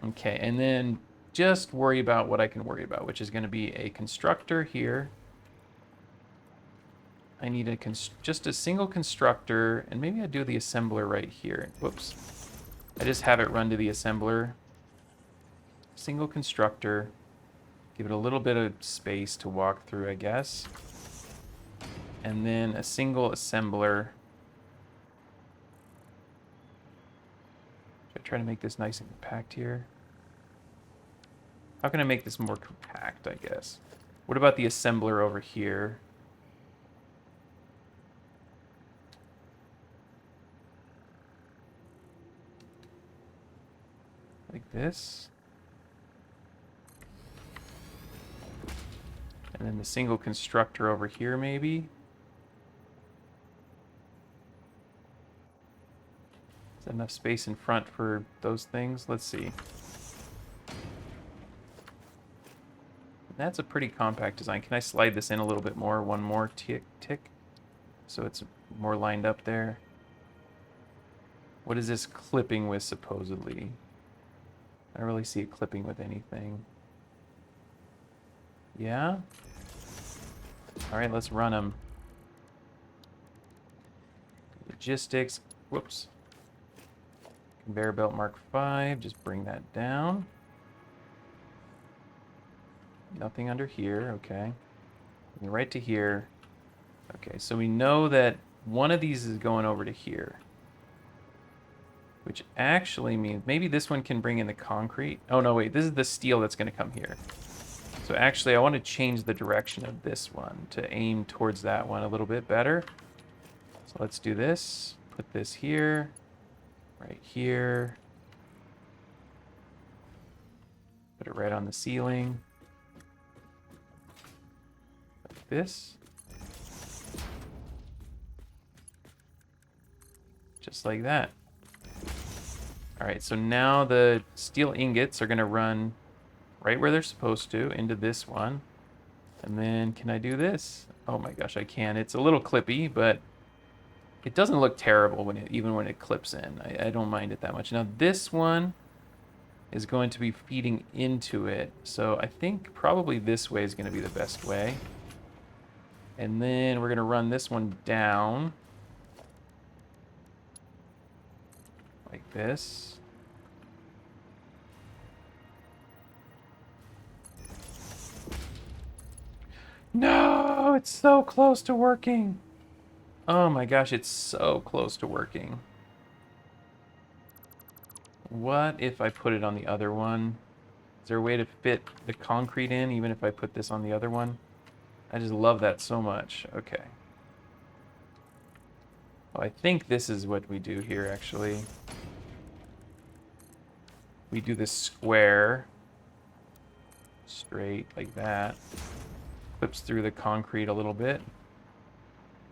Okay, and then just worry about what I can worry about, which is going to be a constructor here. I need just a single constructor, and maybe I do the assembler right here. Whoops. I just have it run to the assembler. Single constructor. Give it a little bit of space to walk through, I guess. And then a single assembler. Should I try to make this nice and compact here? How can I make this more compact, I guess? What about the assembler over here? Like this. And then the single constructor over here, maybe? Is that enough space in front for those things? Let's see. That's a pretty compact design. Can I slide this in a little bit more? One more tick, so it's more lined up there. What is this clipping with, supposedly? I don't really see it clipping with anything. Yeah? All right, let's run them. Logistics. Whoops. Conveyor belt Mark 5. Just bring that down. Nothing under here. Okay. Right to here. Okay, so we know that one of these is going over to here. Which actually means maybe this one can bring in the concrete. Oh, no, wait. This is the steel that's going to come here. So actually, I want to change the direction of this one to aim towards that one a little bit better. So let's do this. Put this here. Right here. Put it right on the ceiling. Like this. Just like that. All right, so now the steel ingots are going to run right where they're supposed to into this one. And then can I do this? Oh my gosh, I can. It's a little clippy, but it doesn't look terrible even when it clips in. I don't mind it that much. Now this one is going to be feeding into it. So I think probably this way is going to be the best way. And then we're going to run this one down. Like this. No, it's so close to working. Oh my gosh, it's so close to working. What if I put it on the other one? Is there a way to fit the concrete in even if I put this on the other one? I just love that so much. Okay. Oh, I think this is what we do here, actually. We do this square. Straight, like that. Clips through the concrete a little bit.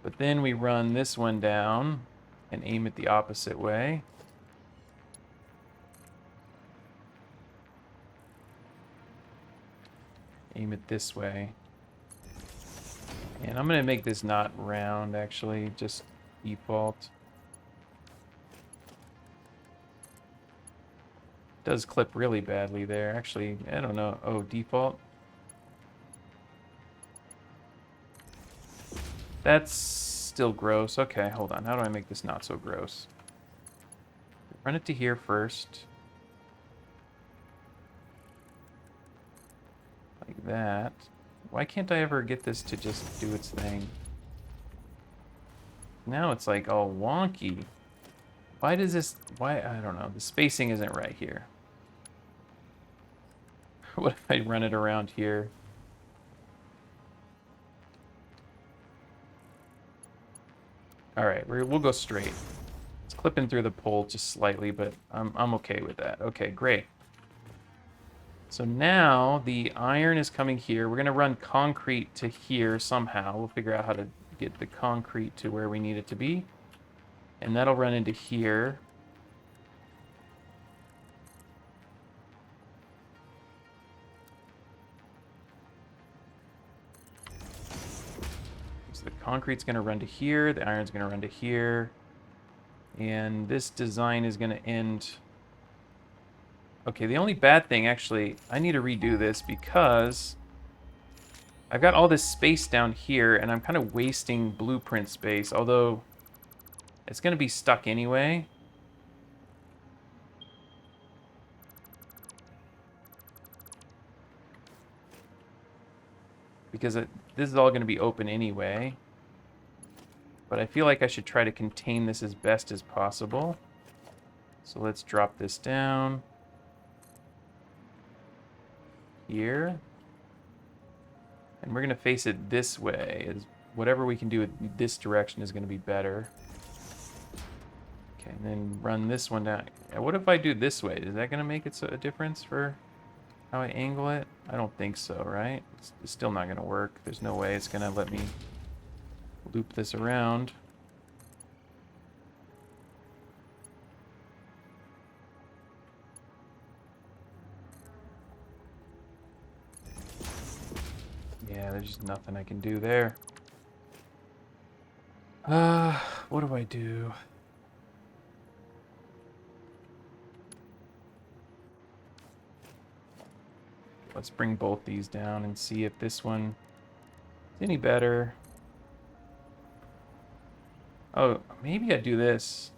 But then we run this one down and aim it the opposite way. Aim it this way. And I'm going to make this not round, actually, just default. Does clip really badly there. Actually, I don't know. Oh, default. That's still gross. Okay, hold on. How do I make this not so gross? Run it to here first. Like that. Why can't I ever get this to just do its thing? Now it's like all wonky. Why does this... Why? I don't know. The spacing isn't right here. What if I run it around here? All right, we'll go straight. It's clipping through the pole just slightly, but I'm okay with that. Okay, great. So now the iron is coming here. We're going to run concrete to here somehow. We'll figure out how to get the concrete to where we need it to be. And that'll run into here. So the concrete's going to run to here. The iron's going to run to here. And this design is going to end... Okay, the only bad thing, actually, I need to redo this because I've got all this space down here, and I'm kind of wasting blueprint space, although it's going to be stuck anyway. Because this is all going to be open anyway. But I feel like I should try to contain this as best as possible. So let's drop this down. here. And we're going to face it this way. Whatever we can do with this direction is going to be better. Okay, and then run this one down. What if I do this way? Is that going to make it a difference for how I angle it? I don't think so, right? It's still not going to work. There's no way it's going to let me loop this around. Yeah, there's just nothing I can do there. What do I do? Let's bring both these down and see if this one is any better. Oh, maybe I do this.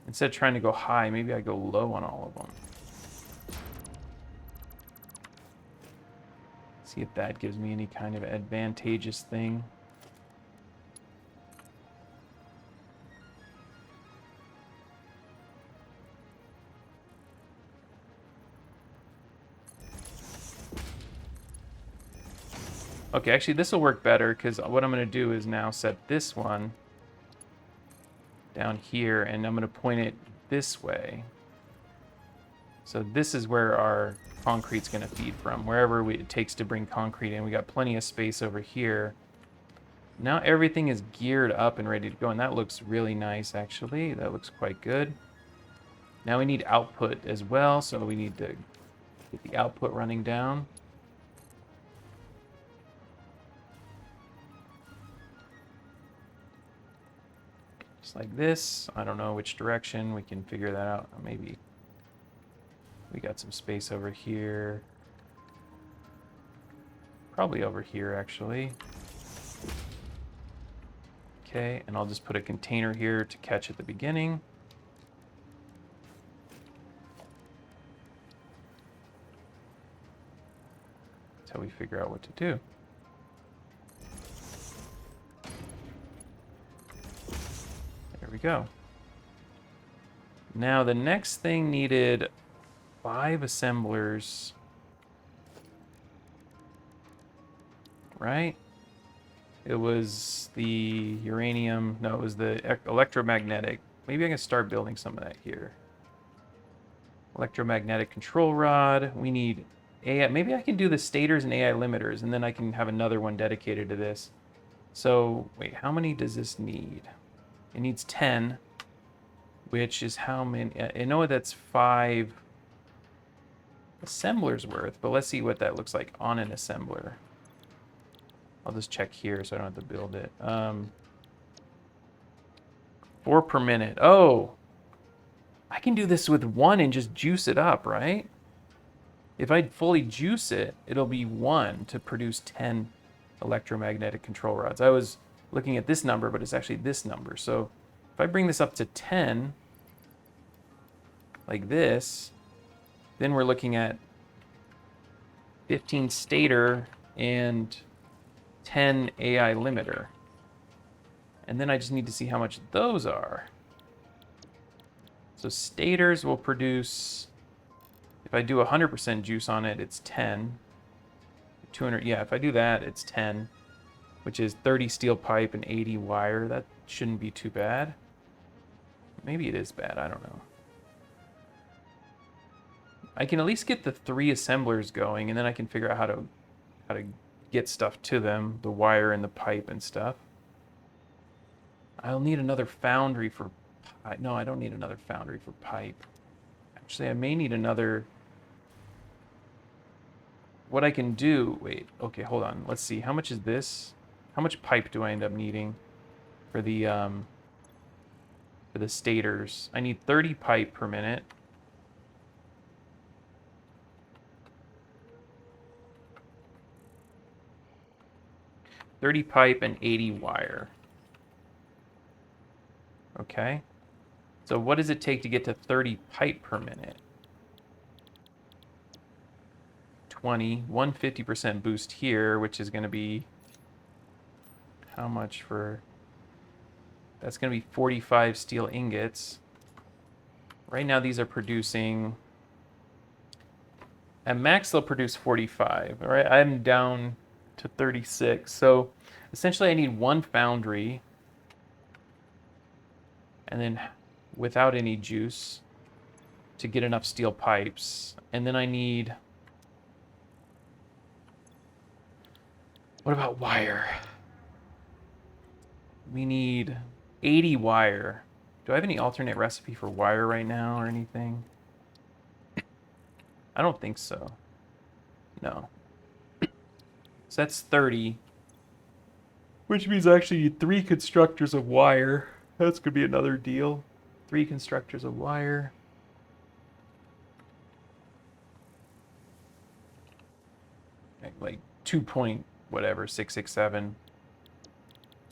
Instead of trying to go high, maybe I go low on all of them. See if that gives me any kind of advantageous thing. Okay, actually this will work better because what I'm going to do is now set this one down here and I'm going to point it this way. So this is where our concrete's going to feed from, wherever it takes to bring concrete in. We got plenty of space over here. Now everything is geared up and ready to go, and that looks really nice, actually. That looks quite good. Now we need output as well, so we need to get the output running down. Just like this. I don't know which direction. We can figure that out. Maybe we got some space over here. Probably over here, actually. Okay, and I'll just put a container here to catch at the beginning. That's how we figure out what to do. There we go. Now the next thing needed 5 assemblers. Right? It was the uranium. No, it was the electromagnetic. Maybe I can start building some of that here. Electromagnetic control rod. We need AI. Maybe I can do the stators and AI limiters, and then I can have another one dedicated to this. So, wait, how many does this need? It needs 10, which is how many? I know that's 5 assemblers worth, but let's see what that looks like on an assembler. I'll just check here so I don't have to build it. 4 per minute. Oh, I can do this with 1 and just juice it up, right? If I fully juice it, it'll be 1 to produce 10 electromagnetic control rods. I was looking at this number, but it's actually this number. So if I bring this up to 10, like this, then we're looking at 15 stator and 10 AI limiter. And then I just need to see how much those are. So stators will produce, if I do 100% juice on it, it's 10. 200, yeah, if I do that, it's 10, which is 30 steel pipe and 80 wire. That shouldn't be too bad. Maybe it is bad, I don't know. I can at least get the 3 assemblers going, and then I can figure out how to get stuff to them, the wire and the pipe and stuff. I'll need another foundry for pipe. No, I don't need another foundry for pipe. Actually, I may need another. What I can do, wait, okay, hold on. Let's see, how much is this? How much pipe do I end up needing for the stators? I need 30 pipe per minute. $30 pipe and 80 wire. Okay. So what does it take to get to 30 pipe per minute? 20, 150% boost here, which is going to be how much for? That's going to be 45 steel ingots. Right now these are producing At max, they'll produce 45. All right, I'm down to 36. So essentially, I need one foundry, and then without any juice to get enough steel pipes. And then I need... What about wire? We need 80 wire. Do I have any alternate recipe for wire right now or anything? I don't think so. No. So that's 30. Which means I actually need 3 constructors of wire. That's going to be another deal. 3 constructors of wire. Like 2 point whatever, 667.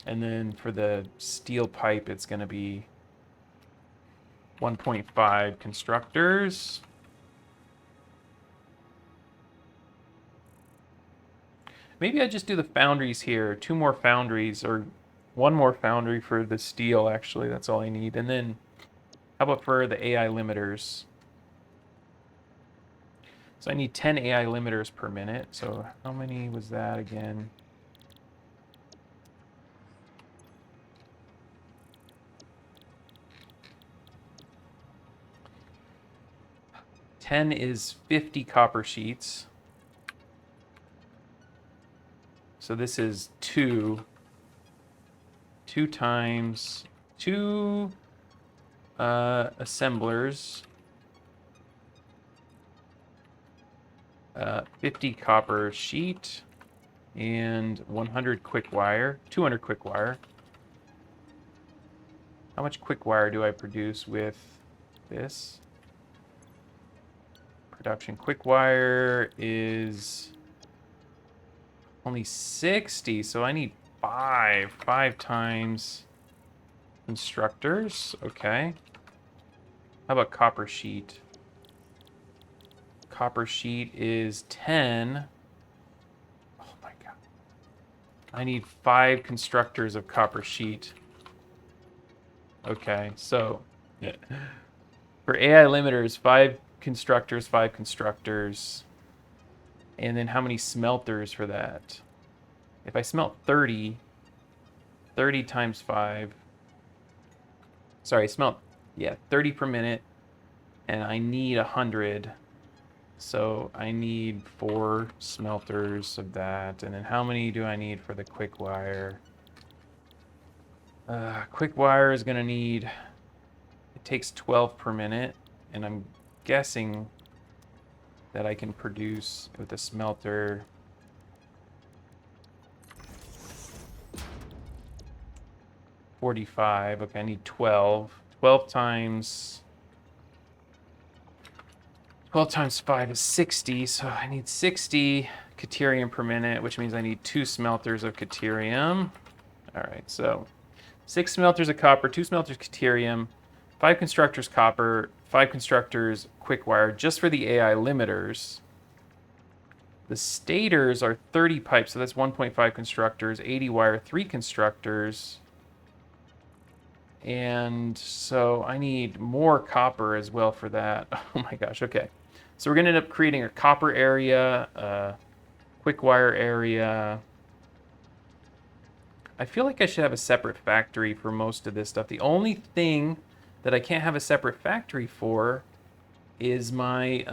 And then for the steel pipe, it's going to be 1.5 constructors. Maybe I just do the foundries here. 2 more foundries, or 1 more foundry for the steel, actually. That's all I need. And then, how about for the AI limiters? So I need 10 AI limiters per minute. So how many was that again? Ten is 50 copper sheets. So this is 2 times 2 assemblers. 50 copper sheet and 100 quick wire, 200 quick wire. How much quick wire do I produce with this? Production quick wire is only 60, so I need 5 times constructors. Okay. How about copper sheet? Copper sheet is 10. Oh my god. I need 5 constructors of copper sheet. Okay, so for AI limiters, 5 constructors, 5 constructors. And then how many smelters for that? If I smelt 30 times 5. Sorry, smelt, yeah, 30 per minute. And I need 100. So I need 4 smelters of that. And then how many do I need for the quick wire? Quick wire is going to need... It takes 12 per minute. And I'm guessing that I can produce with a smelter... 45. Okay, I need 12. 12 times 5 is 60, so I need 60 Caterium per minute, which means I need 2 smelters of Caterium. All right, so 6 smelters of copper, 2 smelters Caterium, 5 constructors copper, 5 constructors quick wire, just for the AI limiters. The stators are 30 pipes, so that's 1.5 constructors, 80 wire, 3 constructors. And so I need more copper as well for that. Oh my gosh, okay. So we're going to end up creating a copper area, a quick wire area. I feel like I should have a separate factory for most of this stuff. The only thing that I can't have a separate factory for is my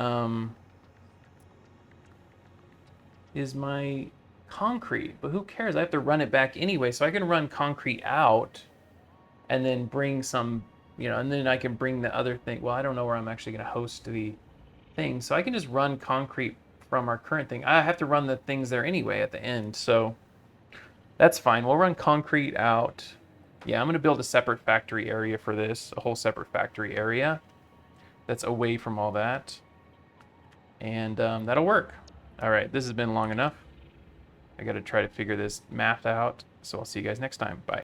concrete. But who cares? I have to run it back anyway, so I can run concrete out and then bring some, and then I can bring the other thing. Well, I don't know where I'm actually going to host the thing, so I can just run concrete from our current thing. I have to run the things there anyway at the end, so that's fine. We'll run concrete out. Yeah, I'm going to build a separate factory area for this, a whole separate factory area that's away from all that, and that'll work. All right, this has been long enough. I got to try to figure this math out, so I'll see you guys next time. Bye.